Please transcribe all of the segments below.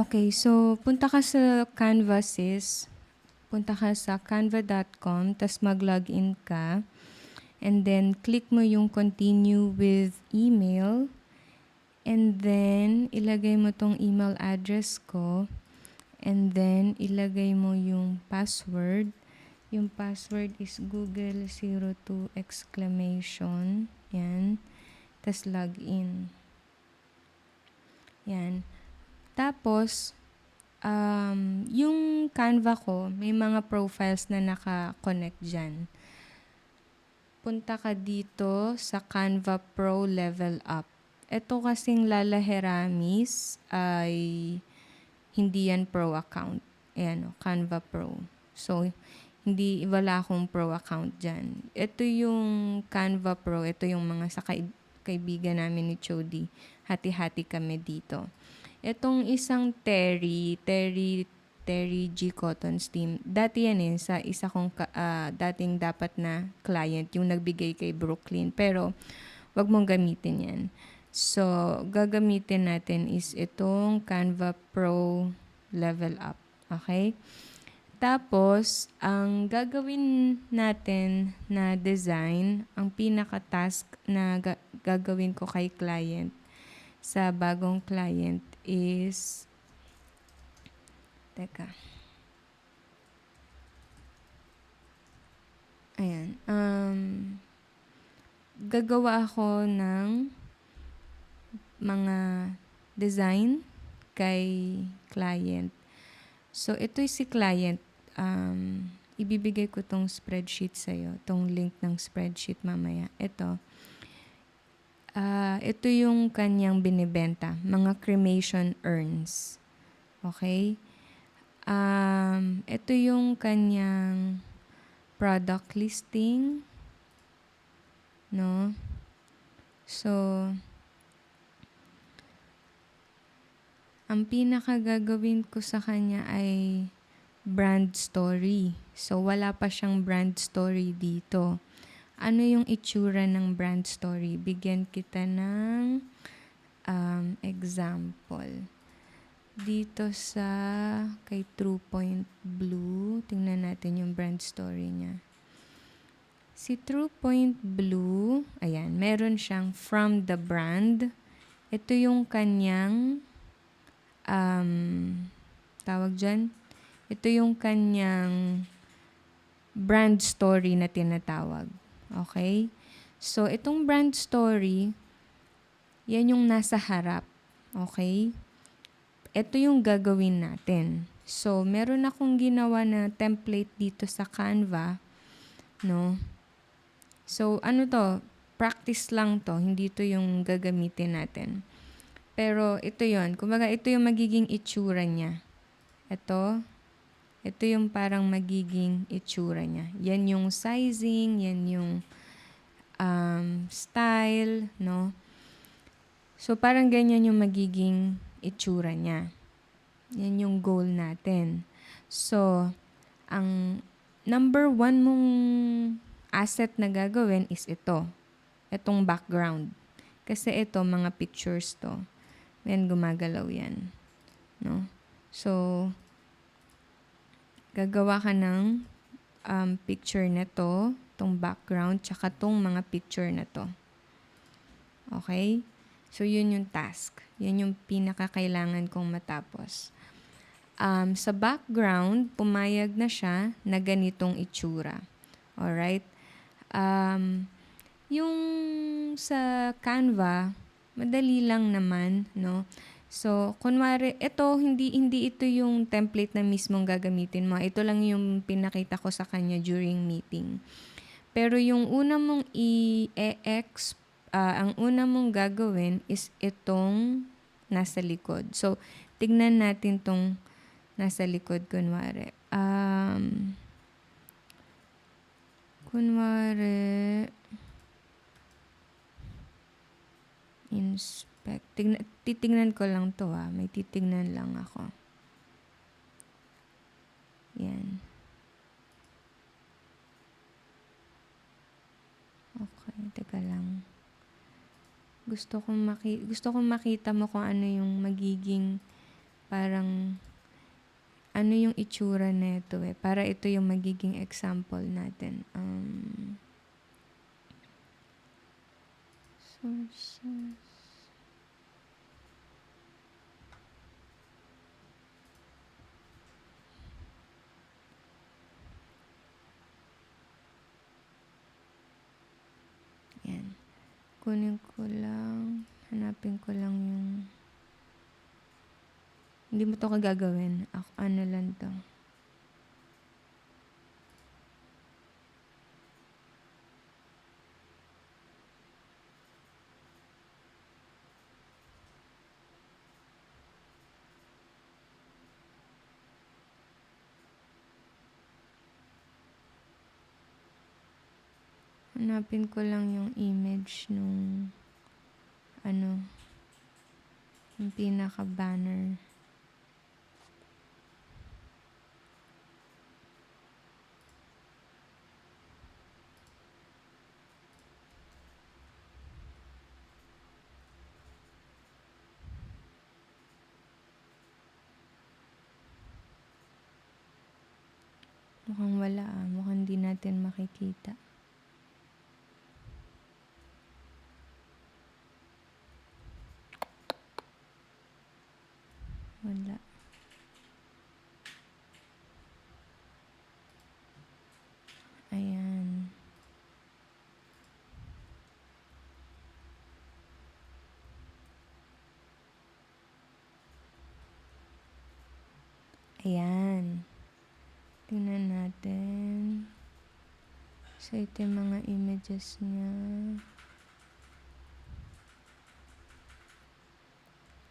Okay, so punta ka sa Canvases, punta ka sa canva.com, tas mag-login ka, and then click mo yung continue with email, and then ilagay mo tong email address ko, and then ilagay mo yung password. Yung password is Google02 exclamation. Yan. Tas login. Yan. Tapos, yung Canva ko, may mga profiles na naka-connect dyan. Punta ka dito sa Canva Pro Level Up. Ito kasing Lala Heramis ay hindi yan Pro account. Ayan, Canva Pro. So, wala akong Pro account dyan. Ito yung Canva Pro. Ito yung mga sa kaibigan namin ni Chody. Hati-hati kami dito. Itong isang Terry G. Cotton's team. Dati yan sa isa kong dating dapat na client, yung nagbigay kay Brooklyn. Pero, wag mong gamitin yan. So, gagamitin natin is itong Canva Pro Level Up. Okay? Tapos, ang gagawin natin na design, ang pinaka-task na gagawin ko kay client, sa bagong client is, teka. Ayan. Gagawa ako ng mga design kay client. So, ito si client. Ibibigay ko tong spreadsheet sa'yo. Tong link ng spreadsheet mamaya. Ito. Ito yung kanyang binibenta. Mga cremation urns. Okay? Ito yung kanyang product listing. No? So, ang pinakagagawin ko sa kanya ay brand story. So, wala pa siyang brand story dito. Ano yung itsura ng brand story? Bigyan kita ng example. Dito sa kay True Point Blue, tingnan natin yung brand story niya. Si True Point Blue, ayan, meron siyang from the brand. Ito yung kanyang tawag dyan. Ito yung kanyang brand story na tinatawag. Okay? So, itong brand story, yan yung nasa harap. Okay? Ito yung gagawin natin. So, meron akong ginawa na template dito sa Canva. No? So, ano to? Practice lang to. Hindi to yung gagamitin natin. Pero, ito yon. Kumbaga, ito yung magiging itsura niya. Ito yung parang magiging itsura niya. Yan yung sizing, yan yung style, no? So, parang ganyan yung magiging itsura niya. Yan yung goal natin. So, ang number 1 mong asset na gagawin is ito. Itong background. Kasi ito, mga pictures to. Yan, gumagalaw yan. No? So, gagawa ka ng picture na to, tong background, tsaka tong mga picture na to. Okay? So, yun yung task. Yun yung pinakakailangan kong matapos. Sa background, pumayag na siya na ganitong itsura. Alright? Yung sa Canva, madali lang naman, no? So, kunwari, hindi ito yung template na mismong gagamitin mo. Ito lang yung pinakita ko sa kanya during meeting. Pero yung una mong ang una mong gagawin is itong nasa likod. So, tignan natin tong nasa likod, kunwari. Inspect. Titignan ko lang to May titignan lang ako. Yan. Okay, teka lang. Gusto kong makita mo kung ano yung magiging parang ano yung itsura nito eh. Para ito yung magiging example natin. Sources. Yan. Kunin ko lang. Hanapin ko lang yung... Hindi mo to kagagawin. Ano lang to. Hanapin ko lang yung image nung yung pinaka-banner. Mukhang wala Mukhang di natin makikita. Wala. Ayan. Ayan. Tingnan natin. So, ito yung mga images niya.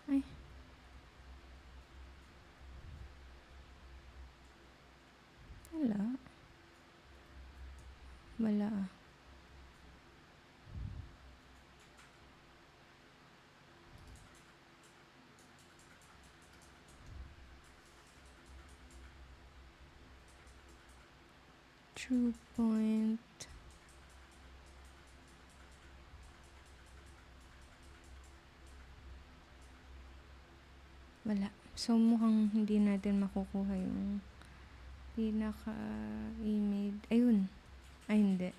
Ay. Wala. 2 point. Wala. So, mukhang hindi natin makukuha yung pinaka-image. Ayun. Ay, hindi.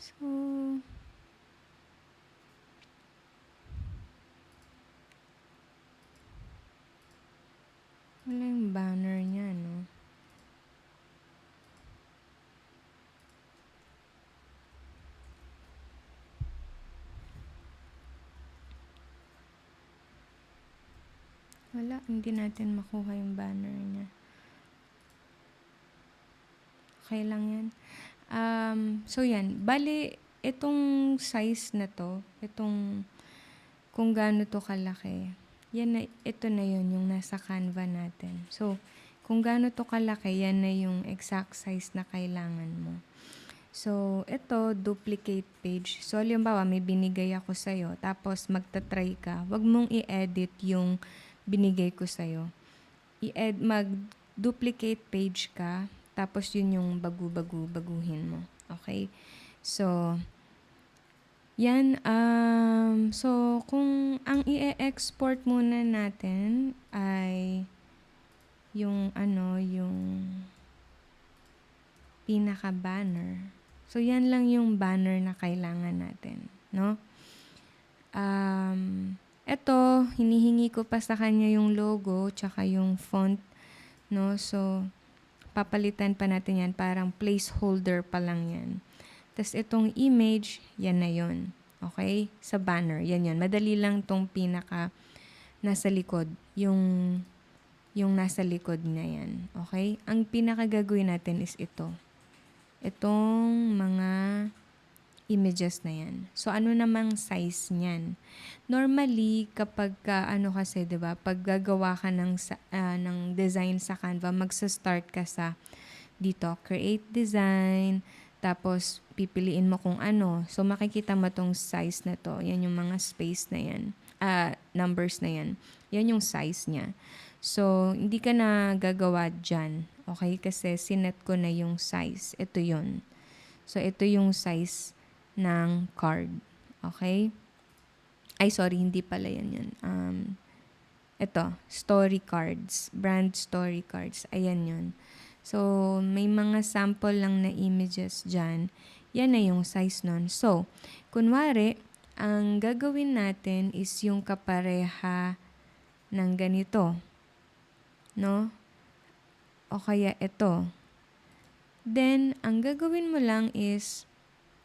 So, wala yung banner niya, no? Wala, hindi natin makuha yung banner niya. Okay lang yan. So yan, bali, itong size na to, itong kung gaano to kalaki, ito na yun, yung nasa Canva natin. So, kung gaano to kalaki, yan na yung exact size na kailangan mo. So, ito, duplicate page. So, halimbawa, may binigay ako sa'yo, tapos magta-try ka, wag mong i-edit yung binigay ko sa'yo. Mag-duplicate page ka, tapos yun yung baguhin mo. Okay? So, yan. So, kung ang i-export muna natin ay yung yung pinaka-banner. So, yan lang yung banner na kailangan natin, no? Ito, hinihingi ko pa sa kanya yung logo, tsaka yung font, no? So, papalitan pa natin yan, parang placeholder pa lang yan. Tapos, itong image, yan na yun. Okay? Sa banner, yan yun. Madali lang tong pinaka nasa likod, yung nasa likod na yan. Okay? Ang pinaka gagawin natin is ito. Itong mga images na yan. So, ano namang size niyan? Normally, kapag kasi, 'di ba, pag gagawa ka ng design sa Canva, magsa-start ka sa dito, create design, tapos pipiliin mo kung ano. So, makikita mo tong size na to. Yan yung mga space na yan. Numbers na yan. Yan yung size niya. So, hindi ka na gagawa dyan. Okay? Kasi sinet ko na yung size. Ito yun. So, ito yung size ng card. Okay? Ay, sorry, hindi pala yan. Ito, story cards. Brand story cards. Ayan yun. So, may mga sample lang na images dyan. Yan na yung size nun. So, kunwari, ang gagawin natin is yung kapareha ng ganito. No? O kaya ito. Then, ang gagawin mo lang is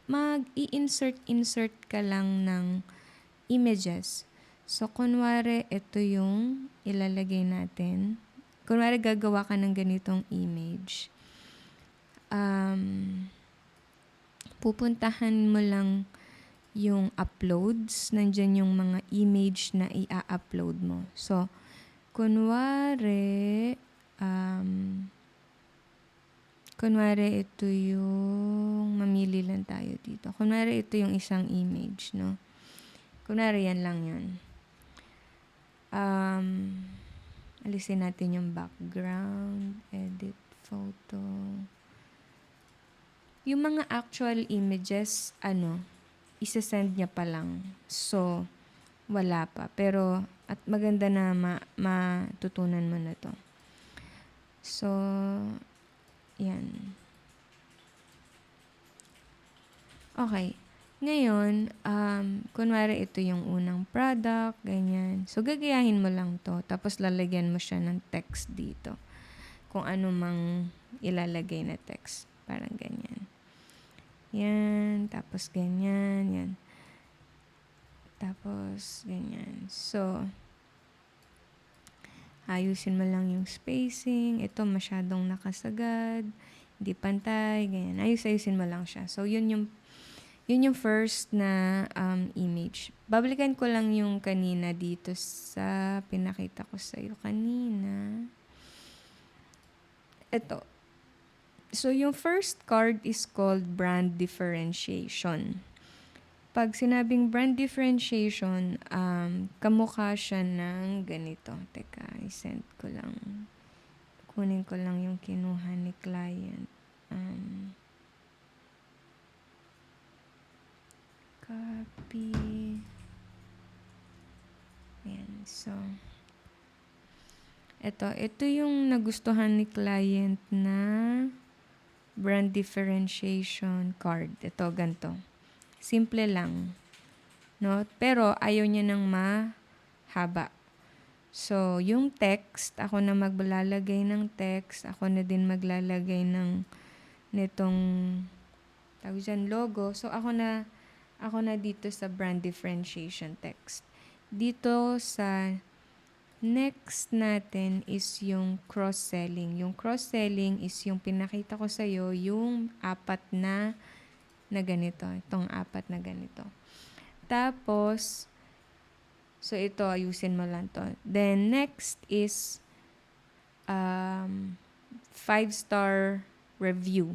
mag-i-insert ka lang ng images. So, kunwari, ito yung ilalagay natin. Kunwari, gagawa ka ng ganitong image. Pupuntahan mo lang yung uploads. Nandyan yung mga image na i-upload mo. So, kunwari, ito yung, mamili lang tayo dito. Kunwari, ito yung isang image, no? Kunwari, yan lang yun. Alisin natin yung background, edit photo. Yung mga actual images, isasend niya pa lang. So, wala pa. Pero, at maganda na matutunan mo na to. So, yan. Okay. Ngayon, kunwari ito yung unang product, ganyan. So, gagayahin mo lang to. Tapos, lalagyan mo siya ng text dito. Kung ano mang ilalagay na text. Parang ganyan. Yan. Tapos, ganyan. Yan. Tapos, ganyan. So, ayusin mo lang yung spacing. Ito, masyadong nakasagad. Hindi pantay. Ganyan. Ayusin mo lang siya. So, yun yung first na image. Babalikan ko lang yung kanina dito sa pinakita ko sa iyo kanina. Ito. So, yung first card is called brand differentiation. Pag sinabing brand differentiation, kamukha siya ng ganito. Teka, i-send ko lang. Kunin ko lang yung kinuha ni client. Copy. Ayan. So, ito yung nagustuhan ni client na brand differentiation card. Ito, ganito. Simple lang. No? Pero, ayaw niya ng mahaba. So, yung text, ako na maglalagay ng text. Ako na din maglalagay nitong tawag dyan, logo. So, ako na dito sa brand differentiation text. Dito sa next natin is yung cross-selling. Yung cross-selling is yung pinakita ko sa'yo, yung apat na ganito. Itong apat na ganito. Tapos, so ito, ayusin mo lang to. Then, next is 5-star review.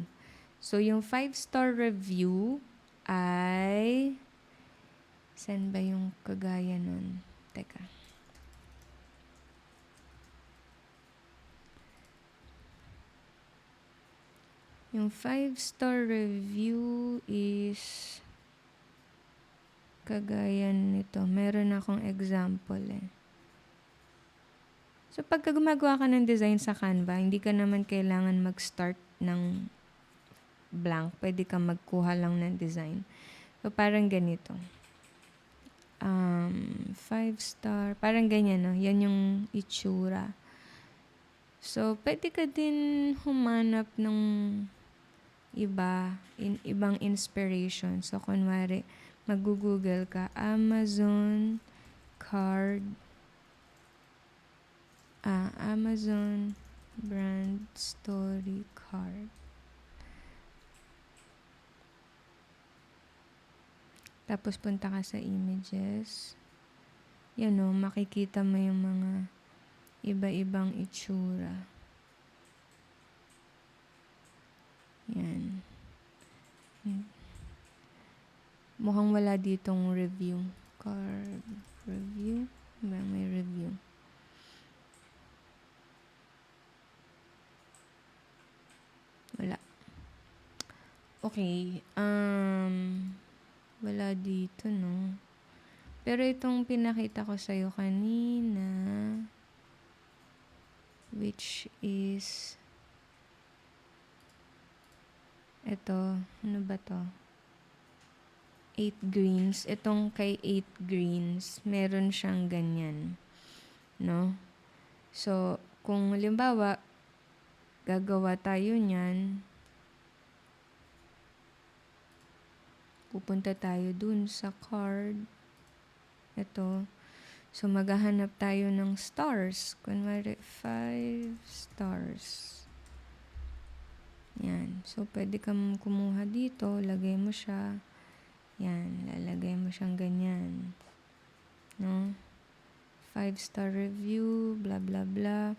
So, yung 5-star review ay, saan ba yung kagaya nun? Teka. Yung 5-star review is kagaya nito. Meron akong example So, pagka gumagawa ka ng design sa Canva, hindi ka naman kailangan mag-start ng blank. Pwede ka magkuha lang ng design. So, parang ganito. 5-star. Parang ganyan, no? Yan yung itsura. So, pwede ka din humanap ng ibang inspiration. So, kunwari, mag-google ka, Amazon brand story card. Tapos, punta ka sa images. Yan o, makikita mo yung mga iba-ibang itsura. Yan. Mukhang wala ditong review. Card review. May review. Wala. Okay. Wala dito, no? Pero itong pinakita ko sa'yo kanina, which is, ito, ano ba to? 8 greens. Itong kay 8 greens, meron siyang ganyan. No? So, kung halimbawa, gagawa tayo niyan, pupunta tayo dun sa card. Ito. So, maghahanap tayo ng stars. Kunwari, 5 stars. Yan. So, pwede kang kumuha dito. Lagay mo siya. Yan. Lalagay mo siyang ganyan. No? 5-star review. Blah, blah, blah.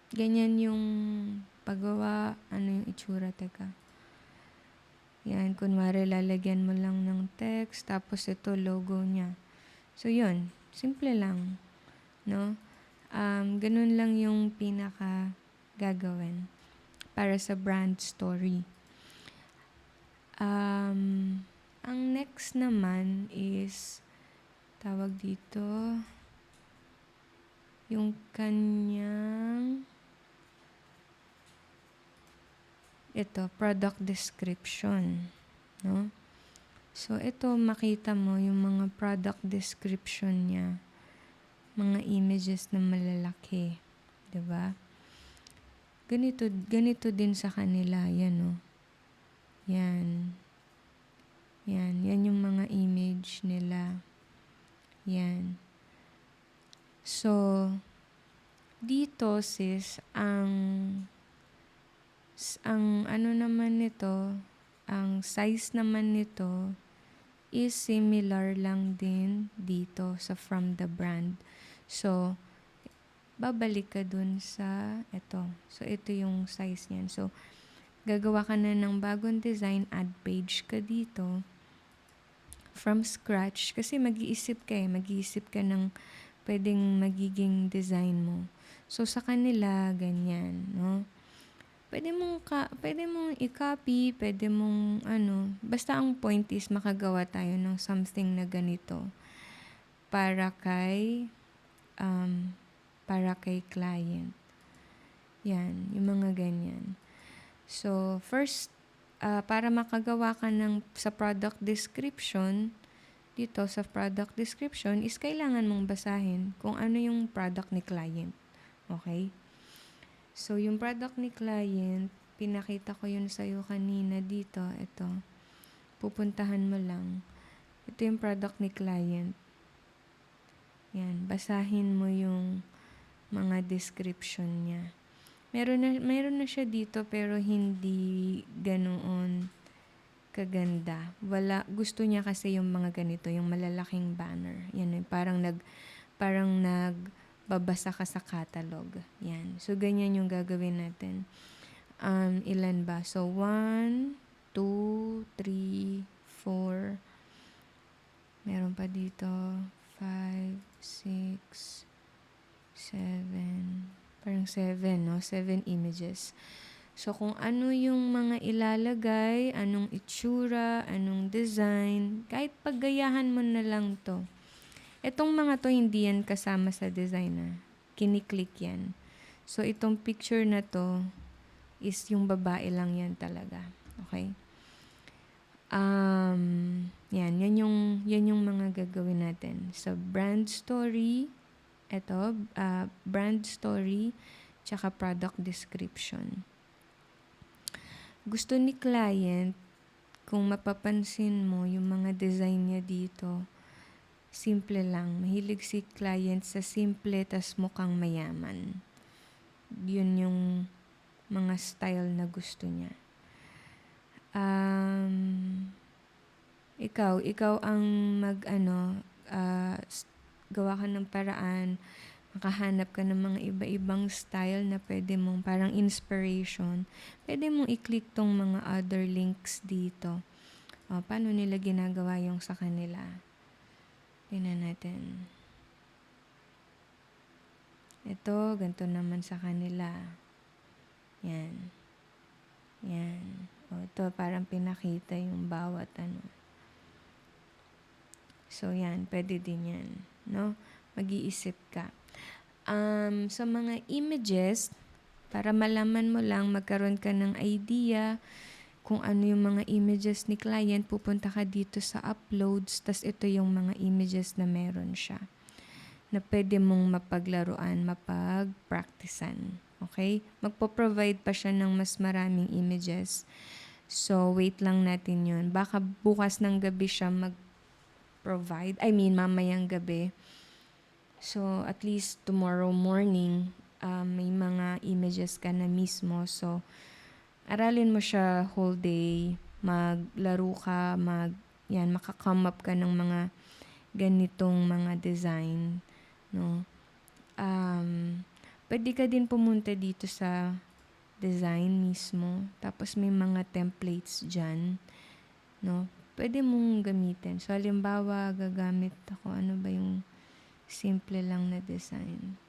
Ganyan yung paggawa. Ano yung itsura? Teka. Yan. Kunwari, lalagyan mo lang ng text. Tapos, ito, logo niya. So, yun. Simple lang. No? Ganun lang yung pinaka gagawin para sa brand story. Ang next naman is tawag dito yung kanyang product description, no? So ito makita mo yung mga product description niya. Mga images na malalaki, 'di ba? Ganito din sa kanila, yan oh. Yan. Yan yung mga image nila. Yan. So dito sis, ang ano naman nito, ang size naman nito is similar lang din dito sa from the brand. So, babalik ka dun sa ito. So, ito yung size niyan. So, gagawa ka na ng bagong design, add page ka dito from scratch. Kasi mag-iisip ka ng pwedeng magiging design mo. So, sa kanila, ganyan, no? Pwede mong i-copy, pwede mong basta ang point is makagawa tayo ng something na ganito para kay client. Yan, yung mga ganyan. So, first, para makagawa ka sa product description, dito sa product description is kailangan mong basahin kung ano yung product ni client. Okay? So, yung product ni client, pinakita ko yun sa'yo kanina dito. Ito. Pupuntahan mo lang. Ito yung product ni client. Yan. Basahin mo yung mga description niya. Meron na siya dito pero hindi ganoon kaganda. Gusto niya kasi yung mga ganito, yung malalaking banner. Yan, parang nagbabasa ka sa catalog. Yan. So, ganyan yung gagawin natin. Ilan ba? So, 1, 2, 3, 4. Meron pa dito. 5, 6, 7. Parang 7, no? 7 images. So, kung ano yung mga ilalagay, anong itsura, anong design, kahit paggayahan mo na lang to. Itong mga to, hindi yan kasama sa design, Kiniklik yan. So, itong picture na to, is yung babae lang yan talaga. Okay? Yan yung mga gagawin natin. So, brand story, brand story, tsaka product description. Gusto ni client, kung mapapansin mo yung mga design niya dito, simple lang. Mahilig si client sa simple tas mukhang mayaman. Yun yung mga style na gusto niya. Ikaw ang gawa ka ng paraan, makahanap ka ng mga iba-ibang style na pwede mong parang inspiration. Pwede mong i-click tong mga other links dito. Paano nila ginagawa yung sa kanila? Tingnan natin. Ito, ganito naman sa kanila. Yan. Ito parang pinakita yung bawat ano. So, yan. Pwede din yan. No? Mag-iisip ka. Sa mga images, para malaman mo lang, magkaroon ka ng idea kung ano yung mga images ni client, pupunta ka dito sa uploads, tas ito yung mga images na meron siya na pwede mong mapaglaruan, mapag-practicean. Okay? Magpo-provide pa siya ng mas maraming images. So, wait lang natin yun. Baka bukas ng gabi siya mag-provide. Mamayang gabi. So, at least tomorrow morning, may mga images ka na mismo. So, aralin mo siya whole day. Maglaro ka, maka-come up ka ng mga ganitong mga design. No? Pwede ka din pumunta dito sa design mismo. Tapos may mga templates dyan. No? Pwede mong gamitin. So, halimbawa, gagamit ako, ano ba yung simple lang na design.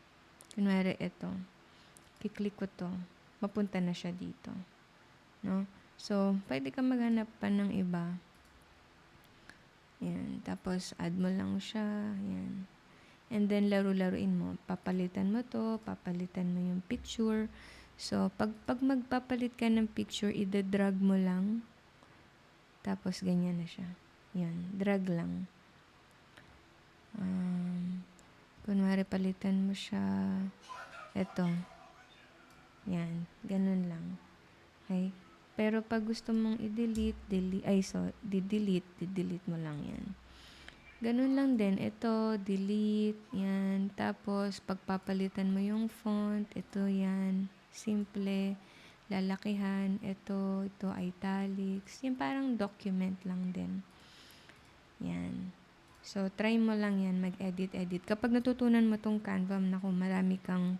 Kunwari ito. Kiklik ko to. Mapunta na siya dito. No? So, pwede ka maghanap pa ng iba. Yan. Tapos, add mo lang siya. Yan. And then, laro-laruin mo. Papalitan mo to. Papalitan mo yung picture. So, pag magpapalit ka ng picture, ida-drag mo lang. Tapos, ganyan na siya. Yan. Drag lang. Kunwari, palitan mo siya. Ito. Yan. Ganun lang. Okay? Pero pag gusto mong i-delete, delete mo lang yan. Ganun lang din. Ito, delete. Yan. Tapos, pagpapalitan mo yung font, ito yan. Simple. Lalakihan. Ito italics. Yung parang document lang din. Yan. So, try mo lang yan, mag-edit. Kapag natutunan mo tong Canva, naku, marami kang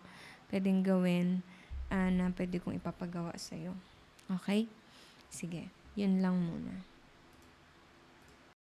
pwedeng gawin na pwede kong ipapagawa sa'yo. Okay? Sige, yun lang muna.